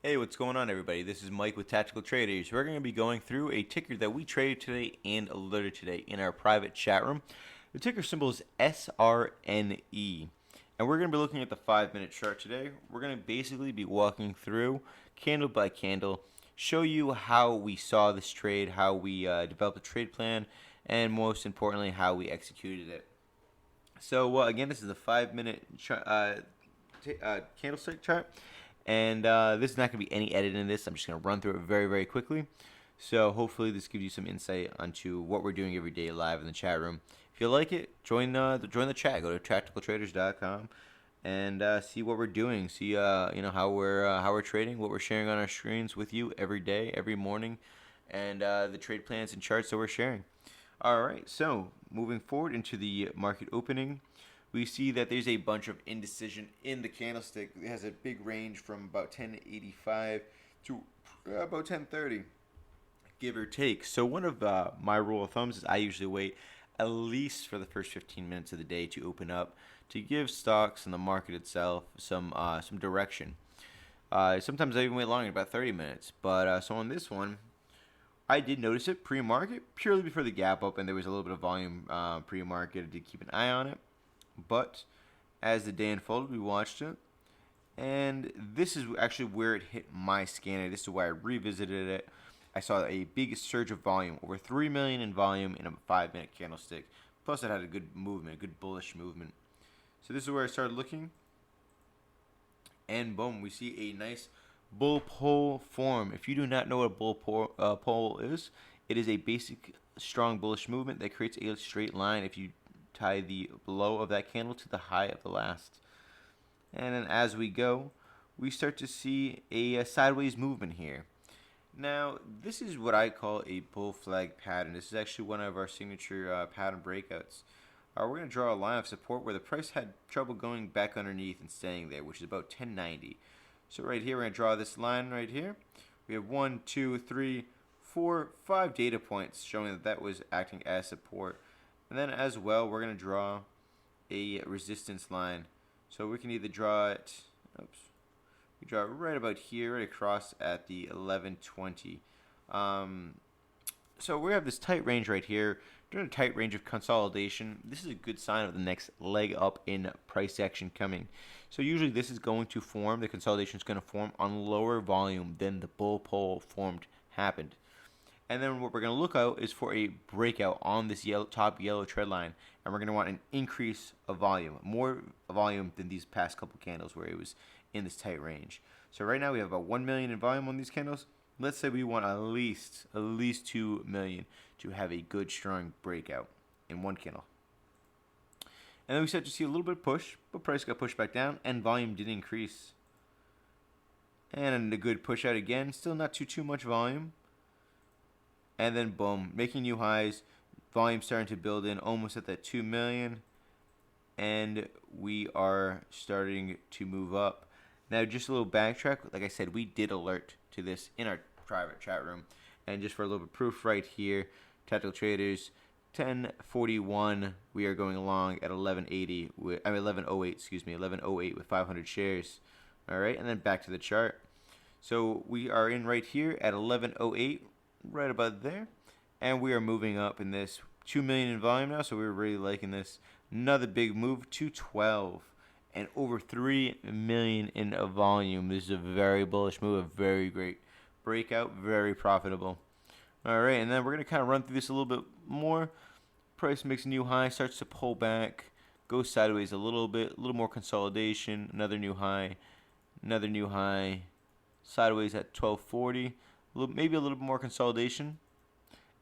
Hey, what's going on, everybody? This is Mike with Tactical Traders. We're going to be going through a ticker that we traded today and alerted today in our private chat room. The ticker symbol is SRNE. And we're going to be looking at the 5-minute chart today. We're going to basically be walking through candle by candle, show you how we saw this trade, how we developed a trade plan, and most importantly, how we executed it. So, again, this is a 5-minute candlestick chart. And this is not going to be any editing in this. I'm just going to run through it very, very quickly. So hopefully this gives you some insight onto what we're doing every day live in the chat room. If you like it, join the chat. Go to tacticaltraders.com and see what we're doing. See how we're trading, what we're sharing on our screens with you every day, every morning, and the trade plans and charts that we're sharing. All right. So moving forward into the market opening, we see that there's a bunch of indecision in the candlestick. It has a big range from about 1085 to about 1030, give or take. So one of my rule of thumbs is I usually wait at least for the first 15 minutes of the day to open up to give stocks and the market itself some direction. Sometimes I even wait longer, about 30 minutes. But so on this one, I did notice it pre-market purely before the gap up, and there was a little bit of volume pre-market. I did keep an eye on it. But as the day unfolded, we watched it, and this is actually where it hit my scanner. This is why I revisited it. I saw a big surge of volume, over 3 million in volume in a 5-minute candlestick. Plus, it had a good movement, a good bullish movement. So this is where I started looking, and boom, we see a nice bull pole form. If you do not know what a bull pole is, it is a basic strong bullish movement that creates a straight line if you tie the low of that candle to the high of the last. And then as we go, we start to see a sideways movement here. Now, this is what I call a bull flag pattern. This is actually one of our signature pattern breakouts. We're going to draw a line of support where the price had trouble going back underneath and staying there, which is about 1090. So right here, we're going to draw this line right here. We have 1, 2, 3, 4, 5 data points showing that that was acting as support. And then as well, we're going to draw a resistance line. So we can either draw it, we draw it right about here, right across at the 1120. So we have this tight range right here. During a tight range of consolidation, this is a good sign of the next leg up in price action coming. So usually this is going to form, the consolidation is going to form on lower volume than the bull pole happened. And then what we're going to look out is for a breakout on this top yellow trend line. And we're going to want an increase of volume, more volume than these past couple candles where it was in this tight range. So right now we have about 1 million in volume on these candles. Let's say we want at least 2 million to have a good strong breakout in one candle. And then we start to see a little bit of push, but price got pushed back down and volume did increase. And a good push out again, still not too much volume. And then boom, making new highs, volume starting to build in almost at that 2 million. And we are starting to move up. Now just a little backtrack, like I said, we did alert to this in our private chat room. And just for a little bit of proof right here, Tactical Traders, 1041, we are going along at 1108, with 500 shares. All right, and then back to the chart. So we are in right here at 1108. Right about there, and we are moving up in this 2 million in volume now, so we're really liking this. Another big move, 212 and over 3 million in a volume. This is a very bullish move, a very great breakout, very profitable. All right, and then we're going to kind of run through this a little bit more. Price makes a new high, starts to pull back, goes sideways a little bit, a little more consolidation, another new high, sideways at 1240. Maybe a little bit more consolidation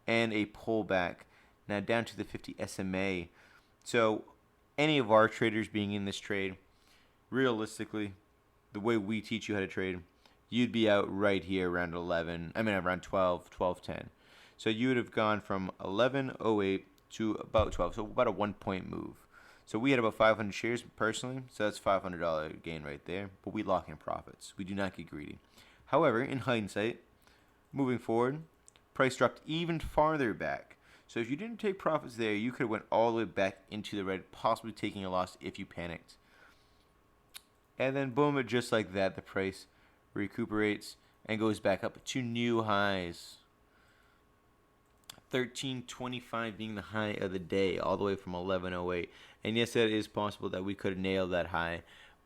and a pullback. Now down to the 50 SMA. So any of our traders being in this trade, realistically, the way we teach you how to trade, you'd be out right here around around 1210. So you would have gone from 1108 to about 12, so about a 1-point move. So we had about 500 shares personally, so that's $500 gain right there. But we lock in profits. We do not get greedy. However, in hindsight, moving forward, price dropped even farther back. So if you didn't take profits there, you could have went all the way back into the red, possibly taking a loss if you panicked. And then boom, just like that, the price recuperates, and goes back up to new highs. 1325 being the high of the day, all the way from 1108. And yes, it is possible that we could nail that high,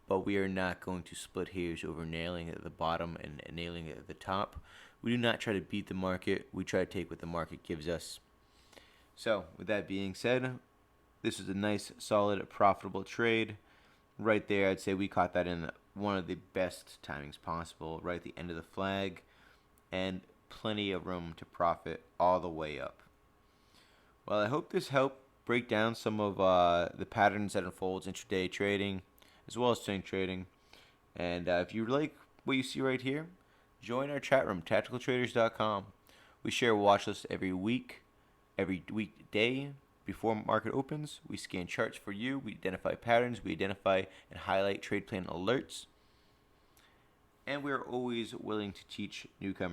but we are not going to split hairs over nailing it at the bottom and nailing it at the top. We do not try to beat the market. We try to take what the market gives us. So, with that being said, this was a nice, solid, profitable trade. Right there, I'd say we caught that in one of the best timings possible, right at the end of the flag, and plenty of room to profit all the way up. Well, I hope this helped break down some of the patterns that unfolds intraday trading, as well as swing trading. And if you like what you see right here, join our chat room, tacticaltraders.com. We share a watch list every weekday before market opens. We scan charts for you. We identify patterns. We identify and highlight trade plan alerts. And we're always willing to teach newcomers